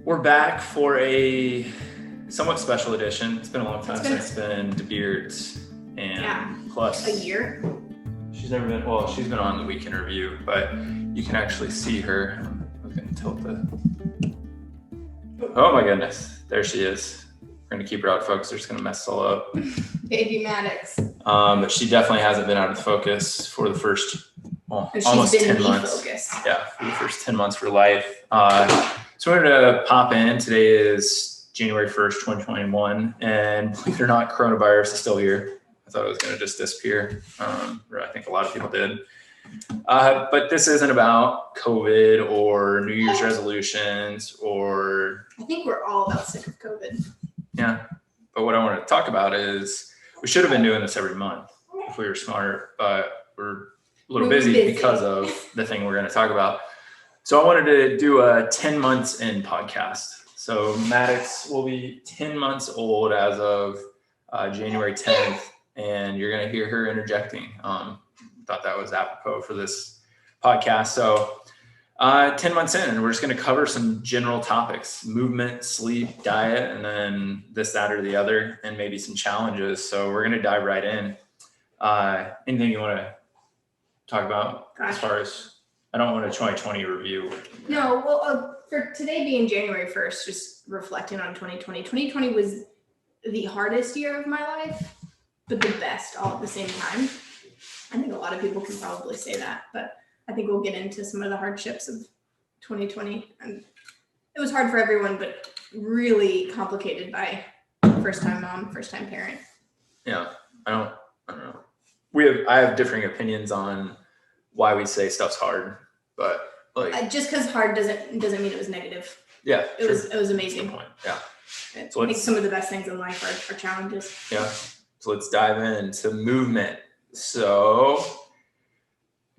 We're back for a somewhat special edition. It's been a long time since it's been Beards, and plus a year. She's been on the week in review, but you can actually see her. I'm gonna tilt the. Oh my goodness, there she is. We're gonna keep her out of focus. We're just gonna mess it all up. Baby Maddyx. But she definitely hasn't been out of focus for the first almost 10 months. Focus. Yeah, for the first 10 months of her life. So we're gonna pop in. Today is January 1st, 2021, and believe it or not, coronavirus is still here. I thought it was gonna just disappear, or I think a lot of people did. But this isn't about COVID or New Year's resolutions or. I think we're all about sick of COVID. Yeah, but what I want to talk about is we should have been doing this every month if we were smart, but we're a little busy because of the thing we're going to talk about. So I wanted to do a 10 months in podcast. So Maddyx will be 10 months old as of January 10th, and you're going to hear her interjecting. Thought that was apropos for this podcast. So 10 months in, and we're just going to cover some general topics: movement, sleep, diet, and then this, that, or the other, and maybe some challenges. So we're going to dive right in. Anything you want to talk about as far as? I don't want a 2020 review. No, well, for today being January 1st, just reflecting on 2020. 2020 was the hardest year of my life, but the best all at the same time. I think a lot of people can probably say that, but I think we'll get into some of the hardships of 2020. And it was hard for everyone, but really complicated by first-time mom, first-time parent. Yeah, I don't know. I have differing opinions on why we say stuff's hard, but just because hard doesn't mean it was negative. Yeah, it was amazing. Good point. Yeah, I think some of the best things in life are challenges. Yeah, so let's dive into movement. So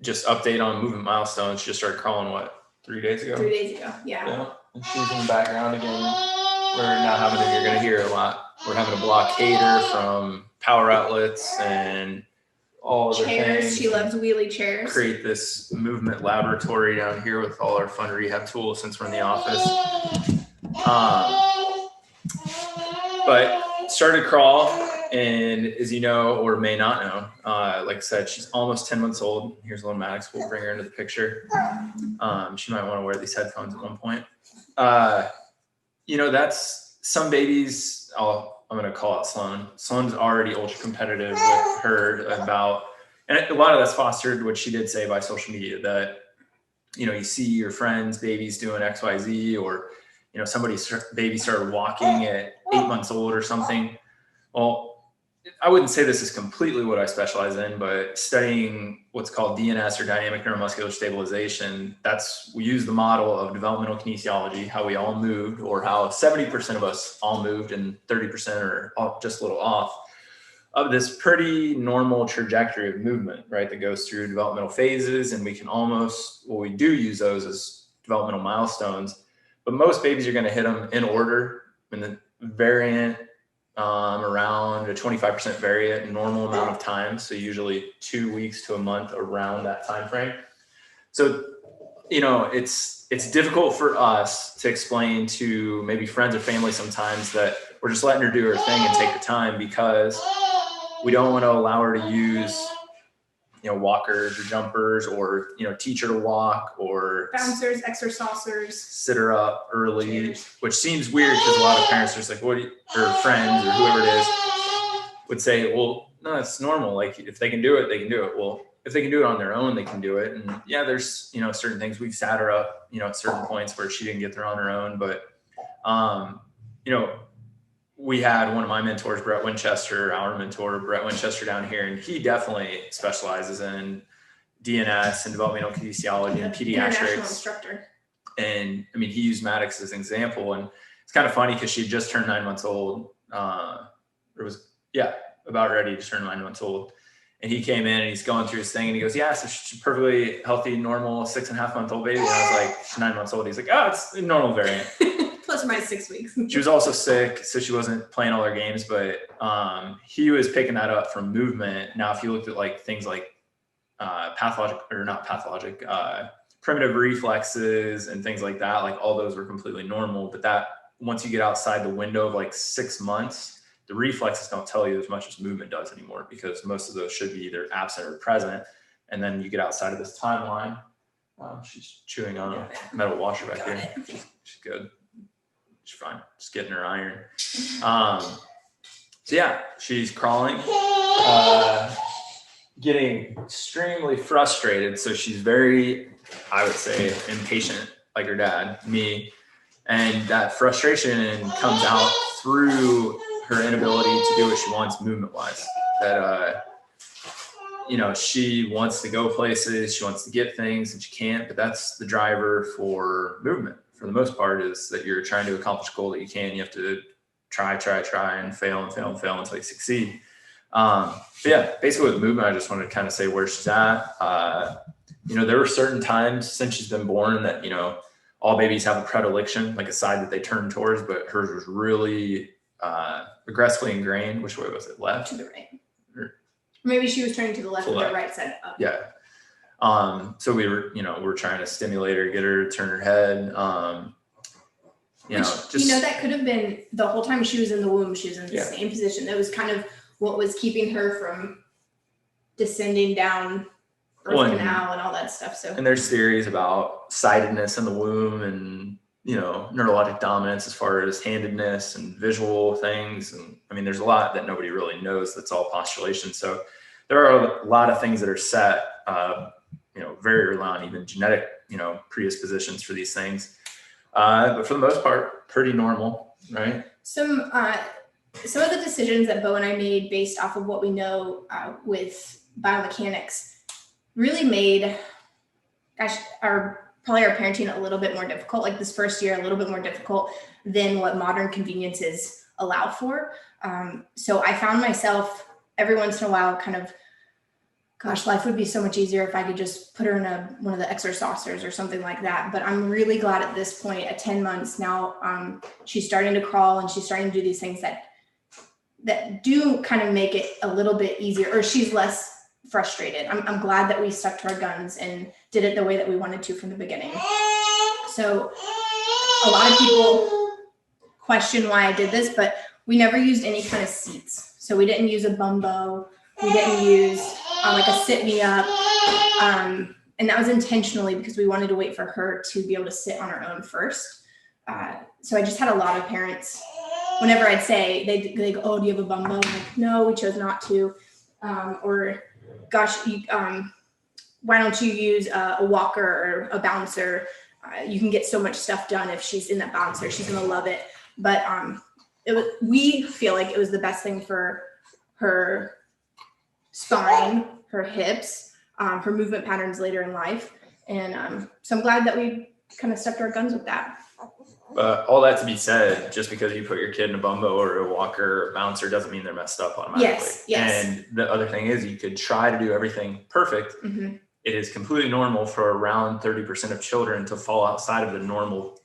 just update on movement milestones. She just started crawling 3 days ago? 3 days ago, yeah. And she's in the background again. You're going to hear a lot. We're having a blockader from power outlets and all other chairs. Things. She loves wheelie chairs. Create this movement laboratory down here with all our fun rehab tools since we're in the office. But started crawl, and as you know or may not know, like I said, she's almost 10 months old. Here's little Maddyx. We'll bring her into the picture. She might want to wear these headphones at one point. That's some babies. I'm going to call out Sloan. Sloan's already ultra competitive with her and a lot of that's fostered what she did say by social media, that, you see your friends' babies doing X, Y, Z, or, somebody's baby started walking at 8 months old or something. Well, I wouldn't say this is completely what I specialize in, but studying what's called DNS, or dynamic neuromuscular stabilization, we use the model of developmental kinesiology, how we all moved, or how 70% of us all moved and 30% are just a little off of this pretty normal trajectory of movement, right? That goes through developmental phases, and we do use those as developmental milestones, but most babies are going to hit them in order, in the variant, around a 25% variant normal amount of time. So usually 2 weeks to a month around that time frame. So, it's difficult for us to explain to maybe friends or family sometimes that we're just letting her do her thing and take her time, because we don't want to allow her to use, walkers or jumpers, or, teach her to walk, or bouncers, exercisers, sit her up early, which seems weird because a lot of parents are just like, or friends or whoever it is would say, well, no, it's normal. Like, if they can do it, they can do it. Well, if they can do it on their own, they can do it. And yeah, there's, certain things we've sat her up, at certain points where she didn't get there on her own. But, we had one of my mentors, our mentor, Brett Winchester, down here, and he definitely specializes in DNS and developmental kinesiology and pediatrics. Instructor. And he used Maddyx as an example, and it's kind of funny because she just turned 9 months old. About ready to turn 9 months old. And he came in and he's going through his thing, and he goes, yeah, so she's a perfectly healthy, normal 6.5-month-old baby. And I was like, she's 9 months old. He's like, oh, it's a normal variant. Plus or minus 6 weeks. She was also sick, so she wasn't playing all her games, but he was picking that up from movement. Now, if you looked at things like primitive reflexes and things like that, like all those were completely normal. But that once you get outside the window of like 6 months, the reflexes don't tell you as much as movement does anymore, because most of those should be either absent or present. And then you get outside of this timeline. She's chewing on a metal washer back here. She's good. She's fine. Just getting her iron. So yeah, she's crawling, getting extremely frustrated. So she's very, I would say, impatient, like her dad, me. And that frustration comes out through her inability to do what she wants movement wise. That, you know, she wants to go places, she wants to get things, and she can't. But that's the driver for movement for the most part, is that you're trying to accomplish a goal that you can. You have to try and fail until you succeed. But yeah, basically with movement, I just wanted to kind of say where she's at. You know, there were certain times since she's been born that, you know, all babies have a predilection, like a side that they turn towards, but hers was really aggressively ingrained. Which way was it? Left? To the right. Maybe she was turning to the left with the right side up. Yeah. So we were, you know, we're trying to stimulate her, get her to turn her head. You know, just, you know, that could have been the whole time she was in the womb, she was in the same position. That was kind of what was keeping her from descending down birth canal and all that stuff. So, and there's theories about sidedness in the womb and, you know, neurologic dominance as far as handedness and visual things. And I mean, there's a lot that nobody really knows. That's all postulation. So there are a lot of things that are set, you know, very early on, even genetic, you know, predispositions for these things. But for the most part, pretty normal, right? Some of the decisions that Beau and I made based off of what we know with biomechanics really made, our parenting a little bit more difficult. Like this first year, a little bit more difficult than what modern conveniences allow for. So I found myself every once in a while kind of, gosh, life would be so much easier if I could just put her in one of the extra saucers or something like that. But I'm really glad at this point, at 10 months now, she's starting to crawl and she's starting to do these things that do kind of make it a little bit easier, or she's less frustrated. I'm glad that we stuck to our guns and did it the way that we wanted to from the beginning. So a lot of people question why I did this, but we never used any kind of seats. So we didn't use a bumbo. We didn't use like a sit me up. And that was intentionally because we wanted to wait for her to be able to sit on her own first. So I just had a lot of parents, whenever I'd say, they go, oh, do you have a bumbo? I'm like, no, we chose not to. Or gosh, why don't you use a walker or a bouncer? You can get so much stuff done if she's in that bouncer. She's gonna love it. But we feel like it was the best thing for her spine, her hips, her movement patterns later in life. And so I'm glad that we kind of stuck to our guns with that. All that to be said, just because you put your kid in a bumbo or a walker or a bouncer doesn't mean they're messed up automatically. Yes. And the other thing is, you could try to do everything perfect. Mm-hmm. It is completely normal for around 30% of children to fall outside of the normal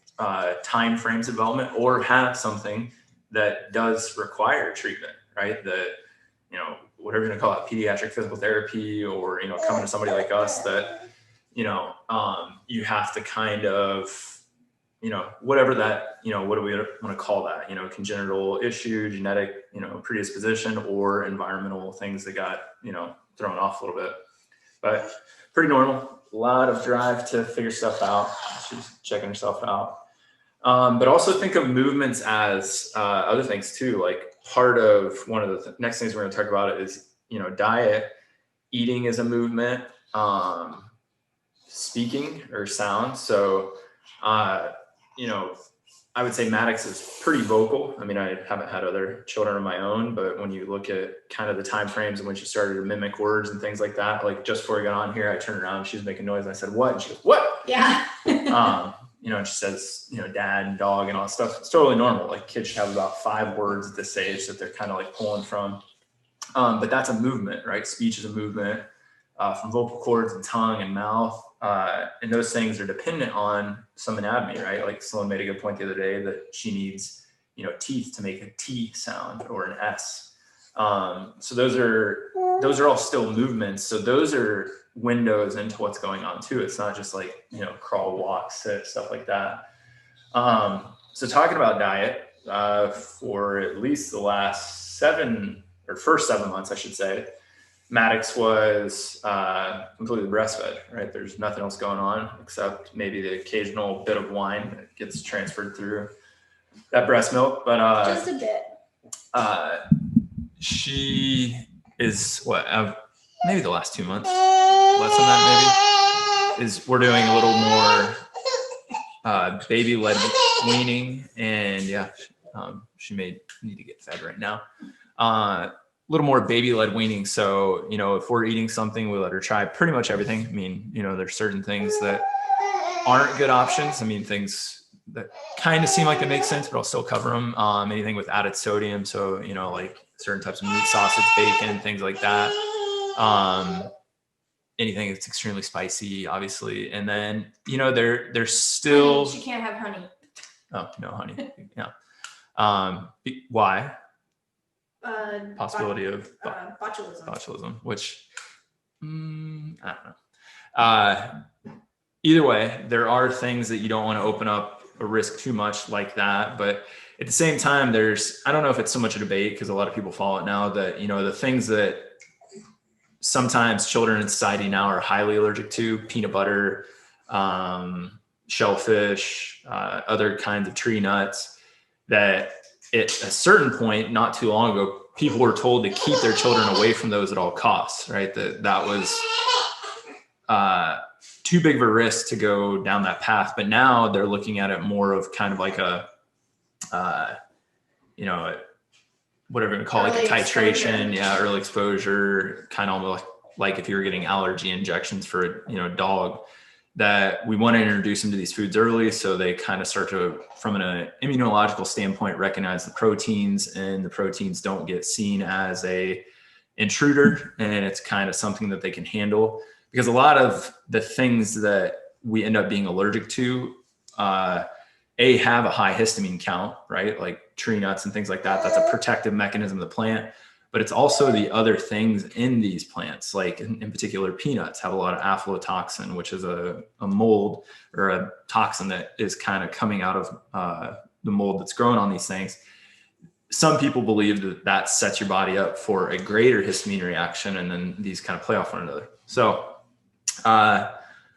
time frames of development or have something that does require treatment, right? You know, whatever you're gonna call it, pediatric physical therapy, or, you know, coming to somebody like us that, you know, you have to kind of, you know, whatever that, you know, what do we want to call that? You know, congenital issue, genetic, you know, predisposition, or environmental things that got, you know, thrown off a little bit. But pretty normal. A lot of drive to figure stuff out. She's checking herself out. But also think of movements as other things too. Like part of one of the next things we're going to talk about is, you know, diet. Eating is a movement. Speaking or sound. So, you know, I would say Maddyx is pretty vocal. I mean, I haven't had other children of my own, but when you look at kind of the time frames in which she started to mimic words and things like that, like just before we got on here, I turned around, she was making noise, and I said, "What?" And she goes, "What?" Yeah. You know, and she says, you know, dad and dog and all that stuff. It's totally normal. Like kids should have about 5 words at this age that they're kind of like pulling from. But that's a movement, right? Speech is a movement from vocal cords and tongue and mouth. And those things are dependent on some anatomy, right? Like Sloan made a good point the other day that she needs, you know, teeth to make a T sound or an S. So those are those are all still movements. So those are windows into what's going on too. It's not just like, crawl, walk, sit, stuff like that. So talking about diet, for at least the last first 7 months, I should say, Maddyx was completely breastfed, right? There's nothing else going on except maybe the occasional bit of wine that gets transferred through that breast milk. But just a bit. She is maybe the last 2 months, less than that maybe, is we're doing a little more baby-led weaning, and she may need to get fed right now. A little more baby-led weaning. So, if we're eating something, we let her try pretty much everything. I mean, there's certain things that aren't good options. I mean, things that kind of seem like they make sense, but I'll still cover them. Anything with added sodium. So, like certain types of meat, sausage, bacon, things like that. Anything that's extremely spicy, obviously. And then, there's still... Honey, she can't have honey. Oh, no honey. Yeah. Why? Possibility of botulism, which I don't know. Either way, there are things that you don't want to open up a risk too much like that. But at the same time, I don't know if it's so much a debate, because a lot of people follow it now, that, the things that sometimes children in society now are highly allergic to: peanut butter, shellfish, other kinds of tree nuts, that at a certain point, not too long ago, people were told to keep their children away from those at all costs, right? That was too big of a risk to go down that path. But now they're looking at it more of kind of like a, whatever you call it, like a titration, early exposure, kind of almost like if you were getting allergy injections for a dog, that we want to introduce them to these foods early, so they kind of start to, from an immunological standpoint, recognize the proteins, and the proteins don't get seen as a intruder, and it's kind of something that they can handle. Because a lot of the things that we end up being allergic to, have a high histamine count, right? Like tree nuts and things like that. That's a protective mechanism of the plant. But it's also the other things in these plants, like in particular, peanuts have a lot of aflatoxin, which is a mold or a toxin that is kind of coming out of the mold that's growing on these things. Some people believe that sets your body up for a greater histamine reaction, and then these kind of play off one another. So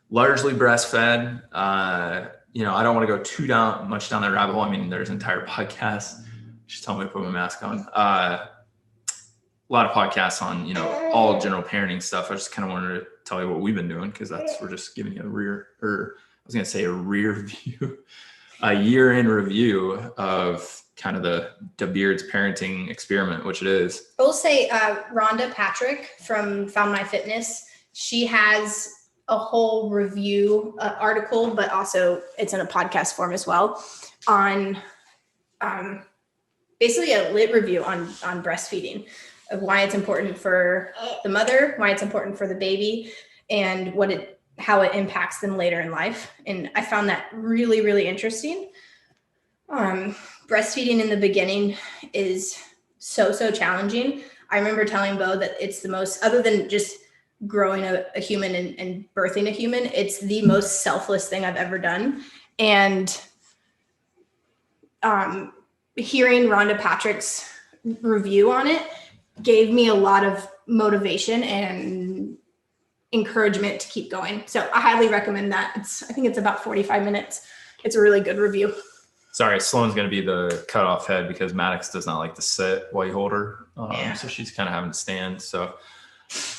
largely breastfed. I don't want to go too much down that rabbit hole. I mean, there's entire podcasts. Just tell me to put my mask on. A lot of podcasts on, all general parenting stuff. I just kind of wanted to tell you what we've been doing, because we're just giving you a year in review of kind of the Beard's parenting experiment, which it is. I will say, Rhonda Patrick from Found My Fitness, she has a whole review article, but also it's in a podcast form as well, on basically a lit review on breastfeeding, of why it's important for the mother, why it's important for the baby, and how it impacts them later in life. And I found that really, really interesting. Breastfeeding in the beginning is so challenging. I remember telling Beau that it's the most, other than just growing a human and birthing a human, it's the most selfless thing I've ever done. And hearing Rhonda Patrick's review on it gave me a lot of motivation and encouragement to keep going. So I highly recommend that. I think it's about 45 minutes. It's a really good review. Sorry, Sloan's going to be the cutoff head, because Maddyx does not like to sit while you hold her. So she's kind of having to stand. So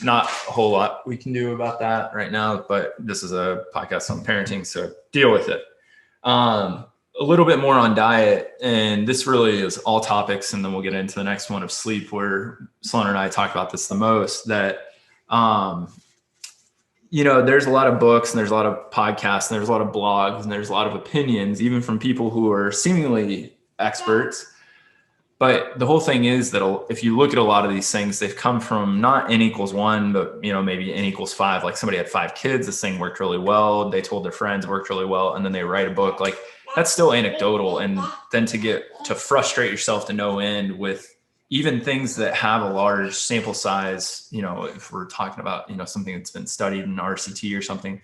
not a whole lot we can do about that right now, but this is a podcast on parenting, so deal with it. A little bit more on diet, and this really is all topics, and then we'll get into the next one of sleep, where Sloan and I talk about this the most, that there's a lot of books, and there's a lot of podcasts, and there's a lot of blogs, and there's a lot of opinions, even from people who are seemingly experts. But the whole thing is that if you look at a lot of these things, they've come from not N=1, but maybe N=5. Like somebody had 5 kids, this thing worked really well, they told their friends it worked really well, and then they write a book. Like, that's still anecdotal. And then to get to frustrate yourself to no end with even things that have a large sample size, you know, if we're talking about, you know, something that's been studied in RCT or something,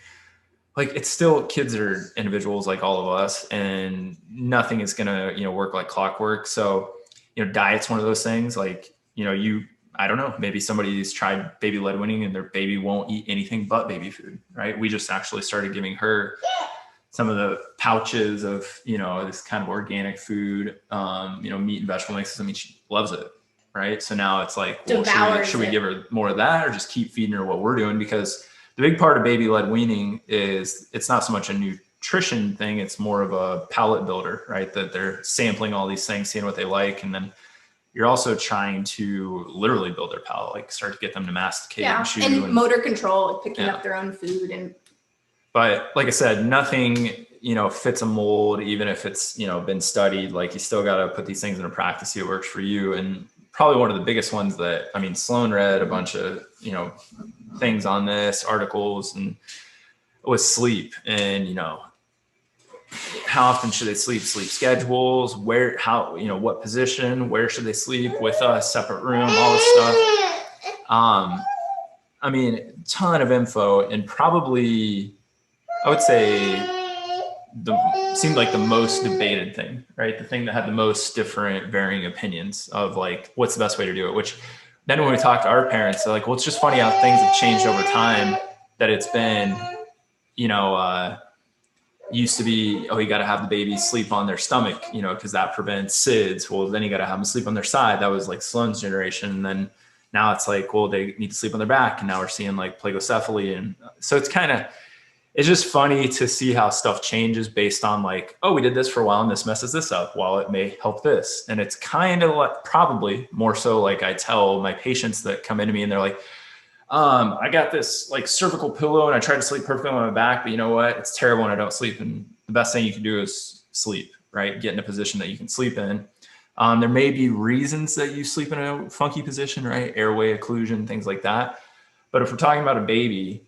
like it's still, kids are individuals like all of us, and nothing is going to, you know, work like clockwork. So, you know, diet's one of those things. Like, you know, I don't know, maybe somebody's tried baby led weaning and their baby won't eat anything but baby food, right? We just actually started giving her some of the pouches of, you know, this kind of organic food, you know, meat and vegetable mixes. I mean, she loves it, right? So now it's like, well, should we give her more of that, or just keep feeding her what we're doing? Because the big part of baby led weaning is it's not so much a nutrition thing. It's more of a palate builder, right? That they're sampling all these things, seeing what they like. And then you're also trying to literally build their palate, like start to get them to masticate and chew. And motor control, like picking up their own food. But like I said, nothing, you know, fits a mold, even if it's, you know, been studied. Like you still got to put these things into practice, see what works for you. And probably one of the biggest ones that, I mean, Sloan read a bunch of, you know, things on this, articles, and was sleep. And, you know, how often should they sleep schedules, where, how, you know, what position, where should they sleep, with a separate room, all this stuff. I mean, ton of info, and probably, I would say seemed like the most debated thing, right? The thing that had the most different varying opinions of like, what's the best way to do it? Which then when we talked to our parents, they're like, well, it's just funny how things have changed over time, that it's been, you know, used to be, oh, you got to have the baby sleep on their stomach, you know, because that prevents SIDS. Well, then you got to have them sleep on their side. That was like Sloan's generation. And then now it's like, well, they need to sleep on their back. And now we're seeing like plagocephaly. And so it's just funny to see how stuff changes based on like, oh, we did this for a while and this messes this up, while it may help this. And it's kind of like, probably more so like I tell my patients that come into me and they're like, I got this like cervical pillow and I try to sleep perfectly on my back, but you know what? It's terrible when I don't sleep. And the best thing you can do is sleep, right? Get in a position that you can sleep in. There may be reasons that you sleep in a funky position, right? Airway occlusion, things like that. But if we're talking about a baby,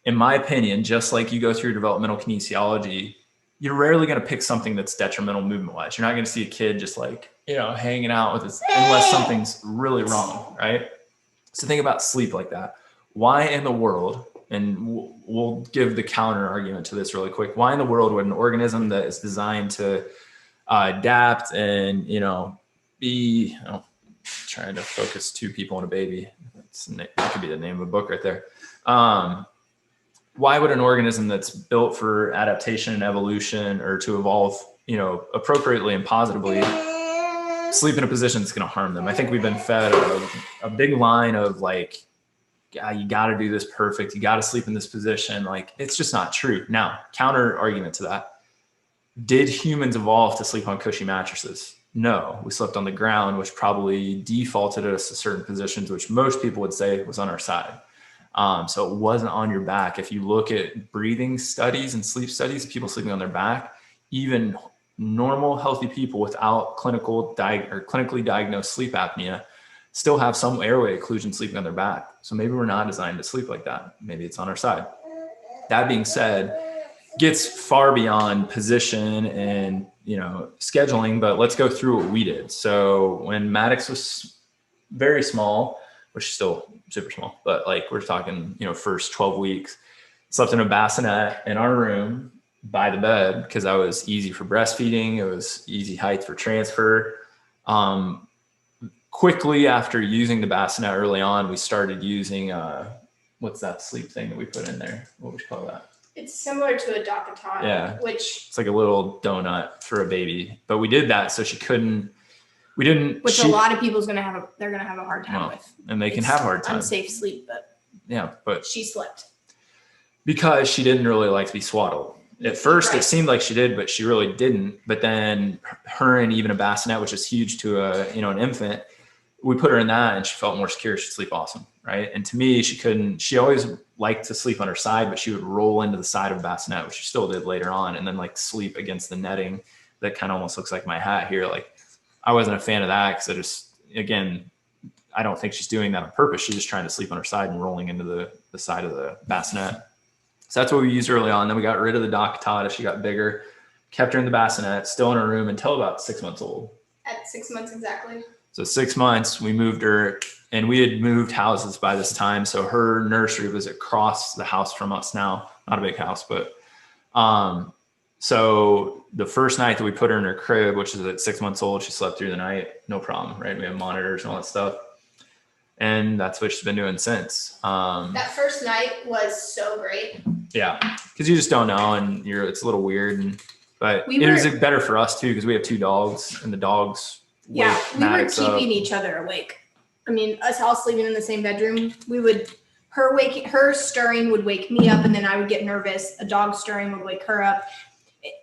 in my opinion, just like you go through developmental kinesiology, you're rarely going to pick something that's detrimental movement wise. You're not going to see a kid just like, you know, hanging out with this, unless something's really wrong, right? So think about sleep like that. Why in the world, and we'll give the counter argument to this really quick, why in the world would an organism that is designed to adapt and, you know, be, trying to focus two people on a baby, that could be the name of a book right there. Why would an organism that's built for adaptation and evolution, or to evolve, you know, appropriately and positively, sleep in a position that's going to harm them? I think we've been fed a big line of like, yeah, you got to do this perfect. You got to sleep in this position. Like, it's just not true. Now, counter argument to that. Did humans evolve to sleep on cushy mattresses? No, we slept on the ground, which probably defaulted us to certain positions, which most people would say was on our side. So it wasn't on your back. If you look at breathing studies and sleep studies, people sleeping on their back, even normal, healthy people without clinically diagnosed sleep apnea still have some airway occlusion sleeping on their back. So maybe we're not designed to sleep like that. Maybe it's on our side. That being said, gets far beyond position and, you know, scheduling, but let's go through what we did. So when Maddyx was very small, which is still super small, but like we're talking, you know, first 12 weeks, slept in a bassinet in our room by the bed, because that was easy for breastfeeding. It was easy height for transfer. Quickly after using the bassinet early on, we started using, what's that sleep thing that we put in there? What would you call that? It's similar to a Docatata, yeah, which it's like a little donut for a baby. But we did that so a lot of people's gonna have a hard time with. And they can have a hard time. Unsafe sleep, but she slept. Because she didn't really like to be swaddled. At first, It seemed like she did, but she really didn't. But then her and even a bassinet, which is huge to an infant, we put her in that and she felt more secure. She'd sleep awesome, right? And to me, she always liked to sleep on her side, but she would roll into the side of a bassinet, which she still did later on, and then like sleep against the netting that kind of almost looks like my hat here. Like, I wasn't a fan of that, because I don't think she's doing that on purpose. She's just trying to sleep on her side and rolling into the side of the bassinet. So that's what we used early on. Then we got rid of the Docatata. She got bigger, kept her in the bassinet, still in her room until about 6 months old. At 6 months exactly. So 6 months, we moved her, and we had moved houses by this time. So her nursery was across the house from us now, not a big house, but, so the first night that we put her in her crib, which is at 6 months old, she slept through the night, no problem, right? We have monitors and all that stuff. And that's what she's been doing since. That first night was so great. Yeah, because you just don't know, and it's a little weird, but it was better for us too, because we have 2 dogs, and the dogs. We were keeping each other awake. I mean, us all sleeping in the same bedroom. Her stirring would wake me up, and then I would get nervous. A dog stirring would wake her up.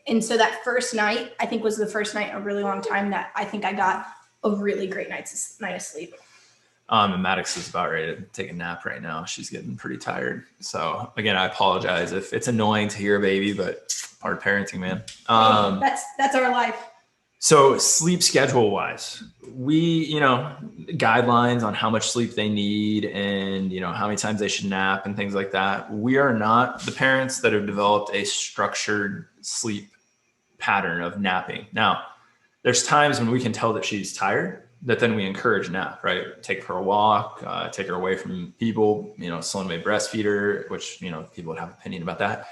And so that first night, I think, was the first night in a really long time that I think I got a really great night of sleep. And Maddyx is about ready to take a nap right now. She's getting pretty tired. So again, I apologize if it's annoying to hear a baby, but part of parenting, man. That's our life. So sleep schedule wise, we, guidelines on how much sleep they need and, how many times they should nap and things like that. We are not the parents that have developed a structured sleep pattern of napping. Now, there's times when we can tell that she's tired, that then we encourage nap, right? Take her for a walk, take her away from people, Sloan may breastfeed her, which, people would have an opinion about that.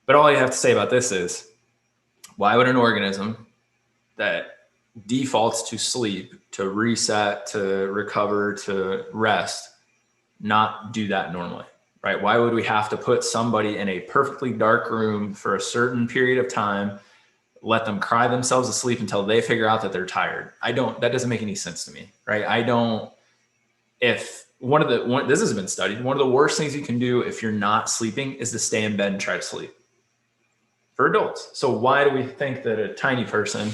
But all you have to say about this is, why would an organism that defaults to sleep, to reset, to recover, to rest, not do that normally, right? Why would we have to put somebody in a perfectly dark room for a certain period of time, let them cry themselves to sleep until they figure out that they're tired? That doesn't make any sense to me, right? This has been studied. One of the worst things you can do if you're not sleeping is to stay in bed and try to sleep for adults. So why do we think that a tiny person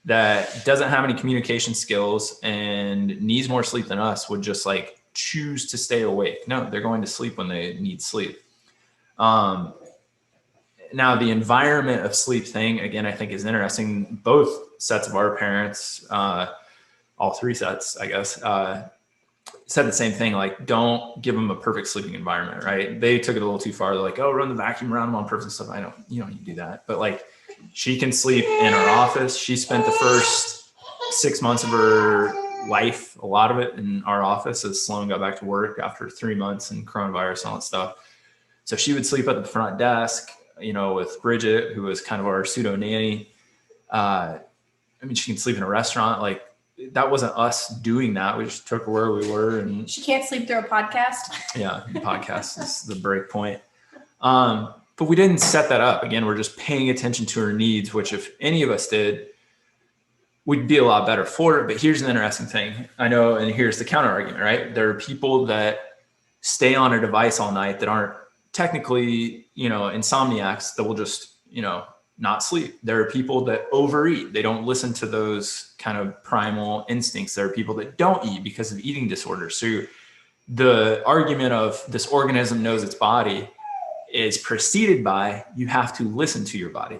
that doesn't have any communication skills and needs more sleep than us would just choose to stay awake? No, they're going to sleep when they need sleep. Now the environment of sleep thing, again, I think is interesting. Both sets of our parents, all 3 sets, I guess, said the same thing. Don't give them a perfect sleeping environment, right? They took it a little too far. They're oh, run the vacuum around them on purpose and stuff. You don't need to do that. But she can sleep in our office. She spent the first 6 months of her life, a lot of it in our office, as Sloan got back to work after 3 months and coronavirus and all that stuff. So she would sleep at the front desk, with Bridget, who was kind of our pseudo nanny. She can sleep in a restaurant. That wasn't us doing that. We just took her where we were. And she can't sleep through a podcast. Yeah, podcast is the break point. But we didn't set that up. Again, we're just paying attention to her needs, which if any of us did, we'd be a lot better for it. But here's an interesting thing. I know, and here's the counter argument, right? There are people that stay on a device all night that aren't technically, insomniacs, that will just, not sleep. There are people that overeat. They don't listen to those kind of primal instincts. There are people that don't eat because of eating disorders. So the argument of this organism knows its body is preceded by, you have to listen to your body.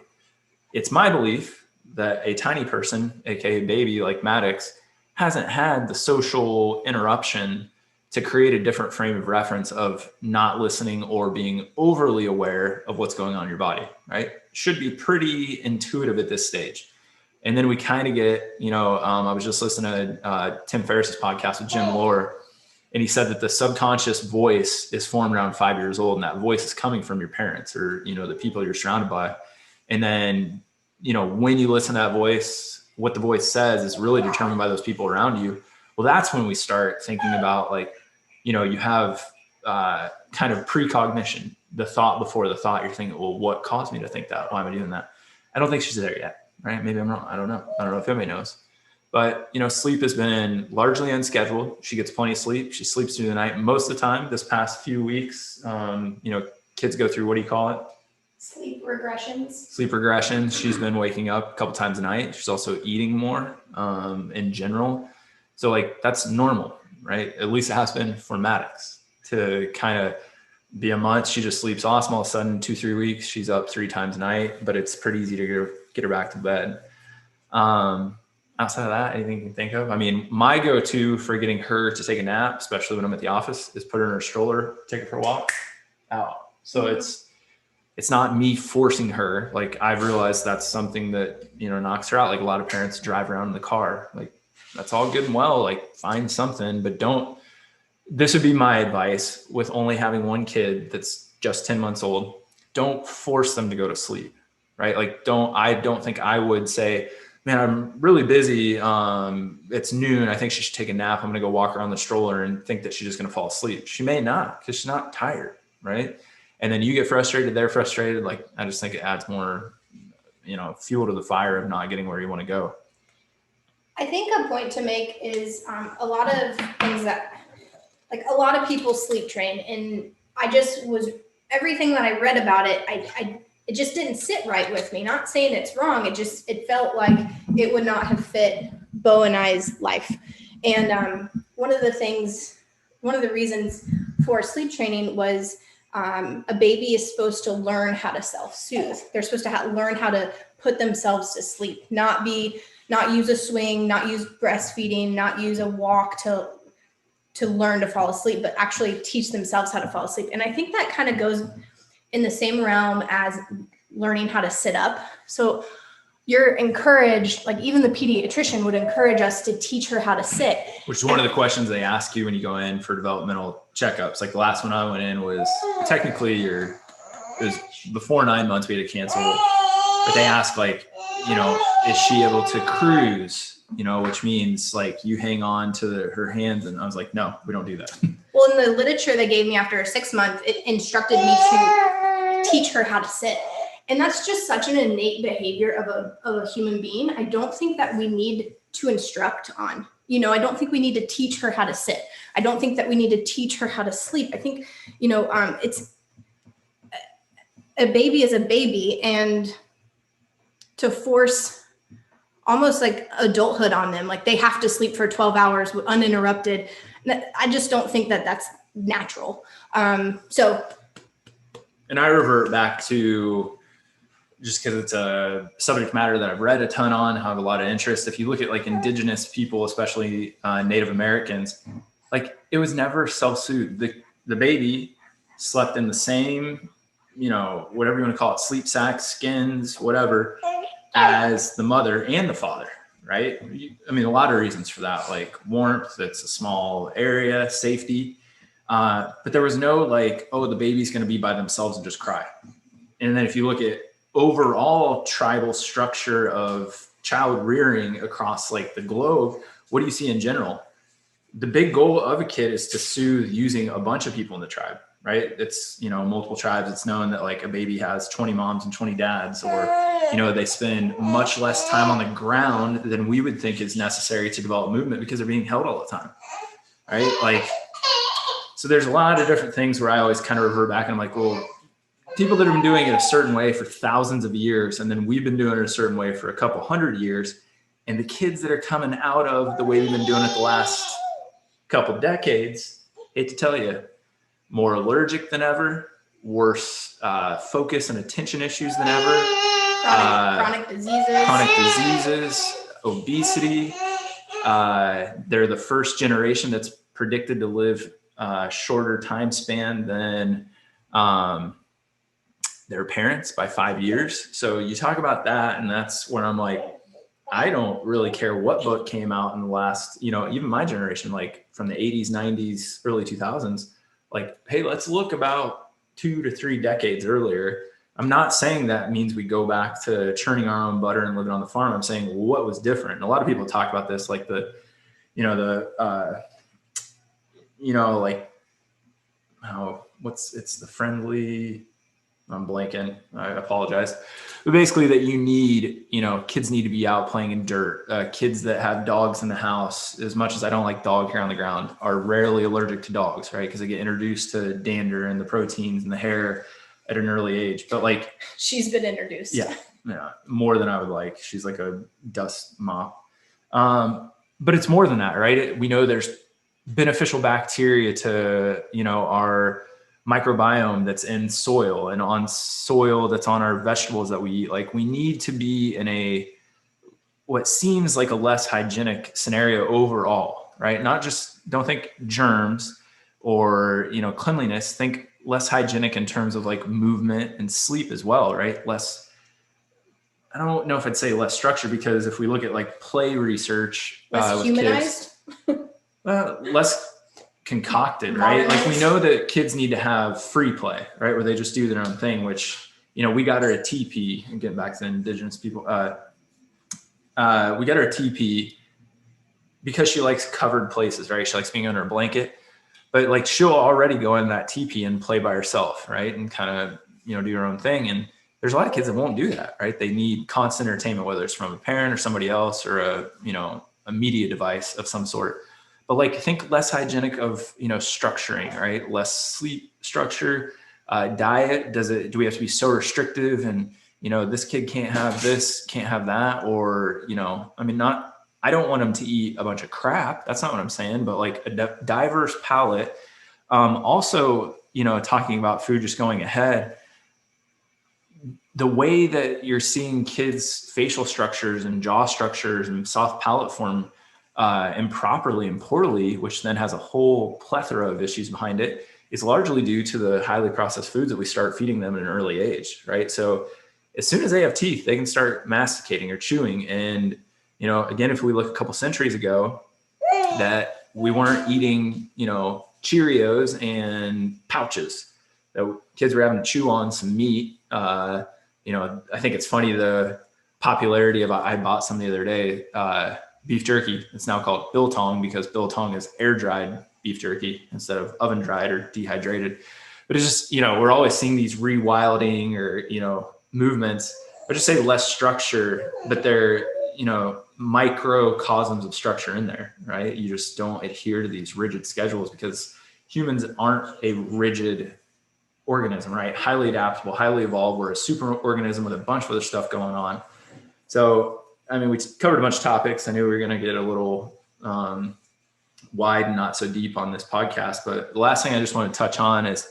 It's my belief that a tiny person, aka baby like Maddyx, hasn't had the social interruption to create a different frame of reference of not listening or being overly aware of what's going on in your body, right? Should be pretty intuitive at this stage. And then we kind of get, I was just listening to Tim Ferriss's podcast with Jim Lohr, and he said that the subconscious voice is formed around 5 years old, and that voice is coming from your parents or, the people you're surrounded by. And then, when you listen to that voice, what the voice says is really determined by those people around you. Well, that's when we start thinking about you have kind of precognition, the thought before the thought. You're thinking, well, what caused me to think that? Why am I doing that? I don't think she's there yet, right? Maybe I'm wrong. I don't know. I don't know if anybody knows. But, sleep has been largely unscheduled. She gets plenty of sleep. She sleeps through the night most of the time. This past few weeks, kids go through, what do you call it? Sleep regressions. Sleep regressions. She's been waking up a couple times a night. She's also eating more in general. So that's normal, right? At least it has been for Maddyx to kind of be a month. She just sleeps awesome. All of a sudden, 2-3 weeks, she's up 3 times a night, but it's pretty easy to get her back to bed. Outside of that, anything you can think of? My go-to for getting her to take a nap, especially when I'm at the office, is put her in her stroller, take her for a walk, out. So it's not me forcing her. I've realized that's something that, knocks her out. A lot of parents drive around in the car. that's all good and well. Like find something, but this would be my advice with only having one kid that's just 10 months old. Don't force them to go to sleep, right? Like I don't think I would say, man, I'm really busy. It's noon. I think she should take a nap. I'm going to go walk around the stroller and think that she's just going to fall asleep. She may not, because she's not tired. Right. And then you get frustrated. They're frustrated. Like, I just think it adds more, fuel to the fire of not getting where you want to go. I think a point to make is a lot of things that, like a lot of people sleep train, and everything that I read about it, it just didn't sit right with me. Not saying it's wrong. It felt like it would not have fit Beau and I's life. And one of the reasons for sleep training was a baby is supposed to learn how to self-soothe. They're supposed to learn how to put themselves to sleep, not use a swing, not use breastfeeding, not use a walk to learn to fall asleep, but actually teach themselves how to fall asleep. And I think that kind of goes in the same realm as learning how to sit up. So you're encouraged, like even the pediatrician would encourage us to teach her how to sit. Which is one of the questions they ask you when you go in for developmental checkups. Like the last one I went in was technically it was before 9 months we had to cancel, but they ask like, is she able to cruise? Which means like you hang on to her hands. And I was like, no, we don't do that. Well, in the literature they gave me after 6 months, it instructed me to teach her how to sit. And that's just such an innate behavior of a human being. I don't think that we need to instruct on, I don't think we need to teach her how to sit. I don't think that we need to teach her how to sleep. I think, it's a baby is a baby, and to force almost like adulthood on them, like they have to sleep for 12 hours uninterrupted. I just don't think that that's natural. And I revert back to, just because it's a subject matter that I've read a ton on, have a lot of interest. If you look at like indigenous people, especially Native Americans, like it was never self-soothed. The baby slept in the same, whatever you want to call it, sleep sacks, skins, whatever, as the mother and the father, right? A lot of reasons for that, like warmth, it's a small area, safety. But there was no like, oh, the baby's going to be by themselves and just cry. And then if you look at overall tribal structure of child rearing across like the globe, what do you see in general? The big goal of a kid is to soothe using a bunch of people in the tribe, right? It's, multiple tribes. It's known that like a baby has 20 moms and 20 dads, or, they spend much less time on the ground than we would think is necessary to develop movement because they're being held all the time, right? Like, so there's a lot of different things where I always kind of revert back and I'm like, well, people that have been doing it a certain way for thousands of years, and then we've been doing it a certain way for a couple hundred years, and the kids that are coming out of the way we've been doing it the last couple decades, hate to tell you, more allergic than ever, worse focus and attention issues than ever, chronic diseases, obesity. They're the first generation that's predicted to live shorter time span than their parents by 5 years. So you talk about that, and that's where I'm like, I don't really care what book came out in the last, even my generation, like from the 80s, 90s, early 2000s, like, hey, let's look about 2 to 3 decades earlier. I'm not saying that means we go back to churning our own butter and living on the farm. I'm saying what was different. And a lot of people talk about this, like it's the friendly, I'm blanking, I apologize. But basically that you need, kids need to be out playing in dirt. Kids that have dogs in the house, as much as I don't like dog hair on the ground, are rarely allergic to dogs, right? Because they get introduced to dander and the proteins and the hair at an early age. But like, she's been introduced. Yeah, more than I would like. She's like a dust mop. But it's more than that, right? We know there's beneficial bacteria to, our microbiome that's in soil and on soil that's on our vegetables that we eat. Like we need to be in what seems like a less hygienic scenario overall, right? Not just, don't think germs or, cleanliness, think less hygienic in terms of like movement and sleep as well, right? Less I don't know if I'd say less structure, because if we look at like play research, Less with humanized. kids, less concocted, right? Like we know that kids need to have free play, right? Where they just do their own thing, which, we got her a TP, and getting back to the indigenous people. We got her a TP because she likes covered places, right? She likes being under a blanket, but like she'll already go in that TP and play by herself, right? And kind of, do her own thing. And there's a lot of kids that won't do that, right? They need constant entertainment, whether it's from a parent or somebody else, or a media device of some sort. But like, think less hygienic of, structuring, right? Less sleep structure, diet. Do we have to be so restrictive and, this kid can't have this, can't have that, or, I don't want them to eat a bunch of crap. That's not what I'm saying, but like a diverse palate. Also, talking about food just going ahead, the way that you're seeing kids' facial structures and jaw structures and soft palate form improperly and poorly, which then has a whole plethora of issues behind it, is largely due to the highly processed foods that we start feeding them at an early age, right? So as soon as they have teeth, they can start masticating or chewing. And, again, if we look a couple centuries ago, that we weren't eating, Cheerios and pouches, that kids were having to chew on some meat. I think it's funny, the popularity of, I bought some the other day, beef jerky. It's now called biltong because biltong is air dried beef jerky instead of oven dried or dehydrated. But it's just, we're always seeing these rewilding or, movements, but just say less structure, but they're, microcosms of structure in there, right? You just don't adhere to these rigid schedules because humans aren't a rigid organism, right? Highly adaptable, highly evolved. We're a super organism with a bunch of other stuff going on. So, we covered a bunch of topics. I knew we were going to get a little wide and not so deep on this podcast, but the last thing I just want to touch on is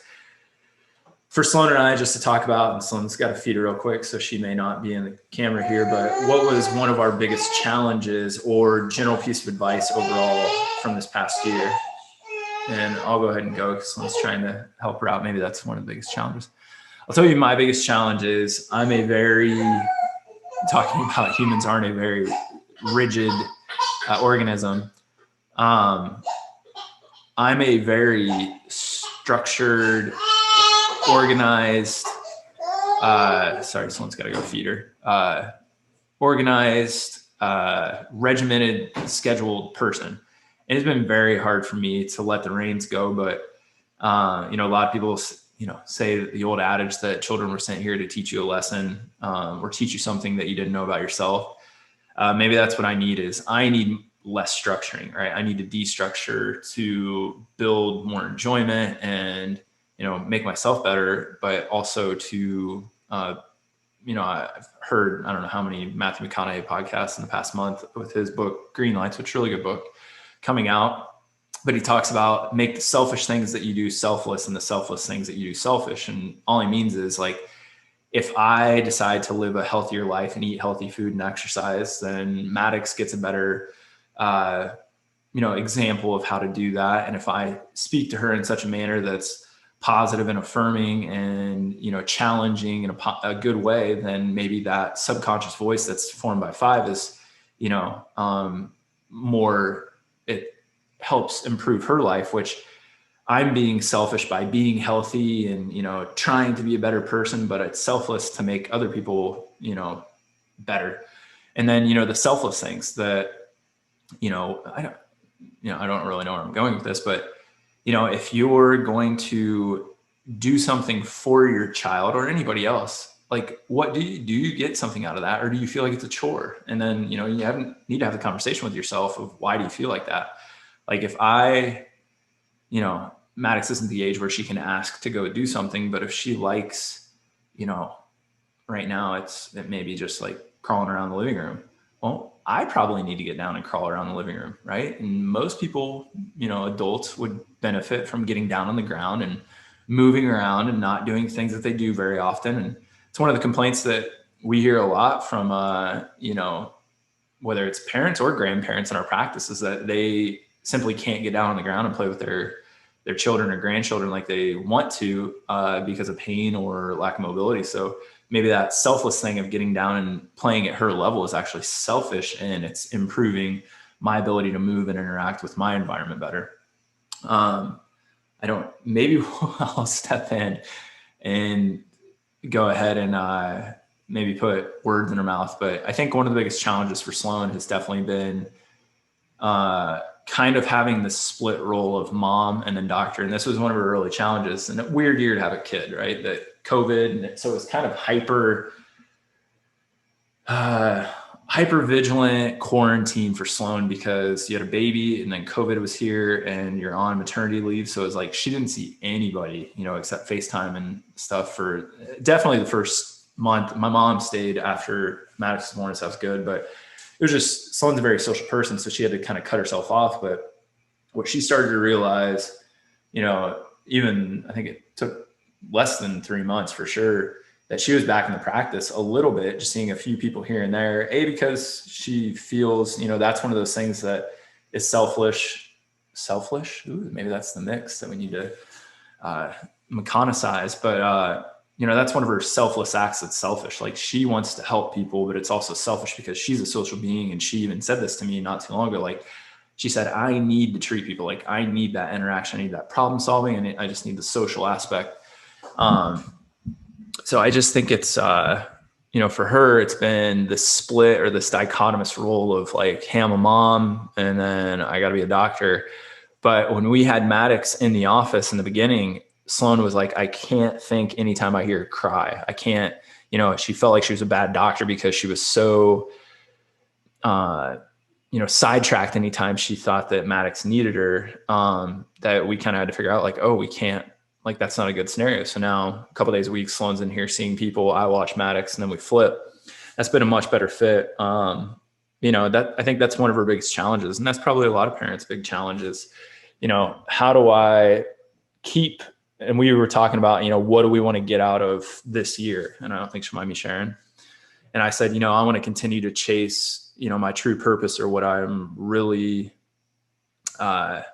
for Sloan and I, just to talk about, and Sloan's got to feed her real quick, so she may not be in the camera here, but what was one of our biggest challenges or general piece of advice overall from this past year? And I'll go ahead and go because Sloan's trying to help her out. Maybe that's one of the biggest challenges. I'll tell you my biggest challenge is talking about humans aren't a very rigid organism. I'm a very structured, organized, someone's got to go feed her, organized, regimented, scheduled person. And it's been very hard for me to let the reins go. But, a lot of people, say the old adage that children were sent here to teach you a lesson, or teach you something that you didn't know about yourself. Maybe that's what I need less structuring, right? I need to destructure to build more enjoyment and, make myself better, but also to, I've heard, I don't know how many Matthew McConaughey podcasts in the past month with his book, Green Lights, which is a really good book coming out, but he talks about make the selfish things that you do selfless and the selfless things that you do selfish. And all he means is like, if I decide to live a healthier life and eat healthy food and exercise, then Maddyx gets a better, example of how to do that. And if I speak to her in such a manner that's positive and affirming and, challenging in a good way, then maybe that subconscious voice that's formed by 5 is, more, it helps improve her life, which I'm being selfish by being healthy and, trying to be a better person, but it's selfless to make other people, better. And then, the selfless things that, I don't really know where I'm going with this, but, if you're going to do something for your child or anybody else, like what do you get something out of that? Or do you feel like it's a chore? And then, you need to have the conversation with yourself of why do you feel like that? Like if Maddyx isn't the age where she can ask to go do something, but if she likes, right now it may be just like crawling around the living room. Well, I probably need to get down and crawl around the living room, right? And most people, adults would benefit from getting down on the ground and moving around and not doing things that they do very often. And it's one of the complaints that we hear a lot from, whether it's parents or grandparents in our practice, is that they simply can't get down on the ground and play with their children or grandchildren like they want to because of pain or lack of mobility. So maybe that selfless thing of getting down and playing at her level is actually selfish, and it's improving my ability to move and interact with my environment better. Maybe I'll step in and go ahead and maybe put words in her mouth. But I think one of the biggest challenges for Sloan has definitely been kind of having the split role of mom and then doctor. And this was one of her early challenges, and a weird year to have a kid, right? That COVID. And so it was kind of hyper vigilant quarantine for Sloan, because you had a baby and then COVID was here and you're on maternity leave. So it was like, she didn't see anybody, except FaceTime and stuff for definitely the first month. My mom stayed after Maddyx was born, so that was good, but it was just, Sloan's a very social person, so she had to kind of cut herself off. But what she started to realize, even I think it took less than 3 months for sure, that she was back in the practice a little bit, just seeing a few people here and there, because she feels, that's one of those things that is selfish. Ooh, maybe that's the mix that we need to mechanicize. But, that's one of her selfless acts that's selfish. Like, she wants to help people, but it's also selfish because she's a social being. And she even said this to me not too long ago. Like, she said, I need to treat people. Like, I need that interaction. I need that problem solving. And I just need the social aspect. So I just think it's, for her, it's been this split or this dichotomous role of like, hey, I'm a mom and then I got to be a doctor. But when we had Maddyx in the office in the beginning, Sloan was like, I can't think anytime I hear her cry. I can't, she felt like she was a bad doctor because she was so, sidetracked anytime she thought that Maddyx needed her, that we kind of had to figure out like, oh, we can't, like, that's not a good scenario. So now a couple days a week, Sloan's in here seeing people. I watch Maddyx and then we flip. That's been a much better fit. I think that's one of our biggest challenges. And that's probably a lot of parents' big challenges. How do I keep, and we were talking about, what do we want to get out of this year? And I don't think she'll mind me sharing. And I said, I want to continue to chase, my true purpose, or what I'm really, what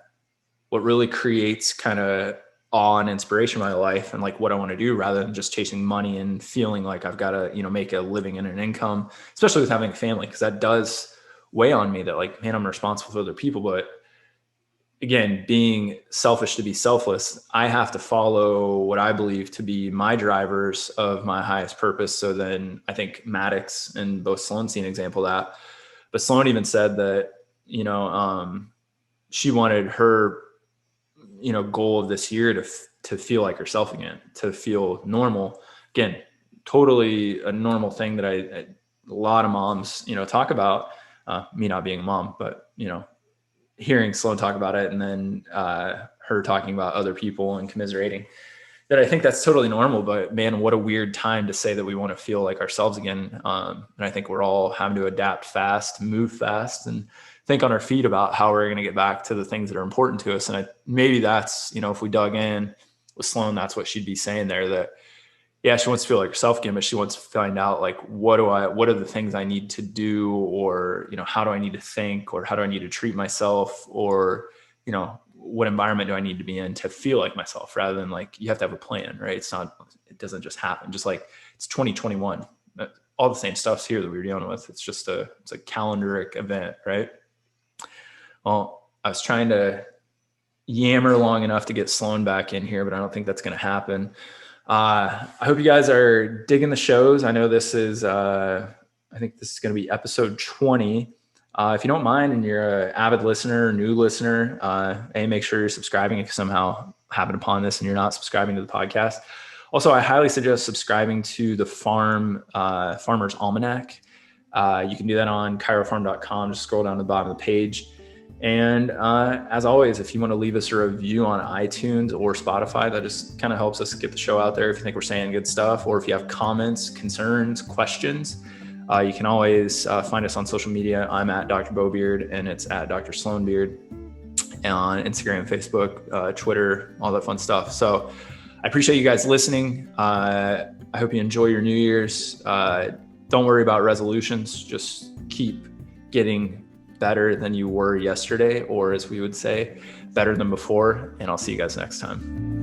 really creates kind of awe and inspiration in my life, and like what I want to do, rather than just chasing money and feeling like I've got to, make a living and an income, especially with having a family. Cause that does weigh on me, that like, man, I'm responsible for other people. But again, being selfish to be selfless, I have to follow what I believe to be my drivers of my highest purpose. So then I think Maddyx and both Sloan see an example of that. But Sloan even said that, she wanted her, goal of this year to feel like herself again, to feel normal again. Totally a normal thing that a lot of moms, talk about, me not being a mom, but, hearing Sloan talk about it, and then her talking about other people and commiserating, that I think that's totally normal. But man, what a weird time to say that we want to feel like ourselves again. And I think we're all having to adapt fast, move fast, and think on our feet about how we're going to get back to the things that are important to us. And maybe that's, if we dug in with Sloan, that's what she'd be saying there, that yeah, she wants to feel like herself again, but she wants to find out like, what are the things I need to do, or, how do I need to think, or how do I need to treat myself, or, what environment do I need to be in to feel like myself, rather than like, you have to have a plan, right? It doesn't just happen. Just like it's 2021, all the same stuff's here that we were dealing with. It's just it's a calendaric event, right? Well, I was trying to yammer long enough to get Sloan back in here, but I don't think that's going to happen. I hope you guys are digging the shows. I know this is, I think this is going to be episode 20. If you don't mind and you're an avid listener, new listener, make sure you're subscribing if you somehow happen upon this and you're not subscribing to the podcast. Also, I highly suggest subscribing to the Farmer's Almanac. You can do that on chirofarm.com. Just scroll down to the bottom of the page. And as always, if you want to leave us a review on iTunes or Spotify, that just kind of helps us get the show out there if you think we're saying good stuff, or if you have comments, concerns, questions, you can always find us on social media. I'm at Dr. Beau Beard, and it's at Dr. Sloan Beard, on Instagram, Facebook, Twitter, all that fun stuff. So I appreciate you guys listening. I hope you enjoy your New Year's. Don't worry about resolutions. Just keep getting better than you were yesterday, or as we would say, better than before. And I'll see you guys next time.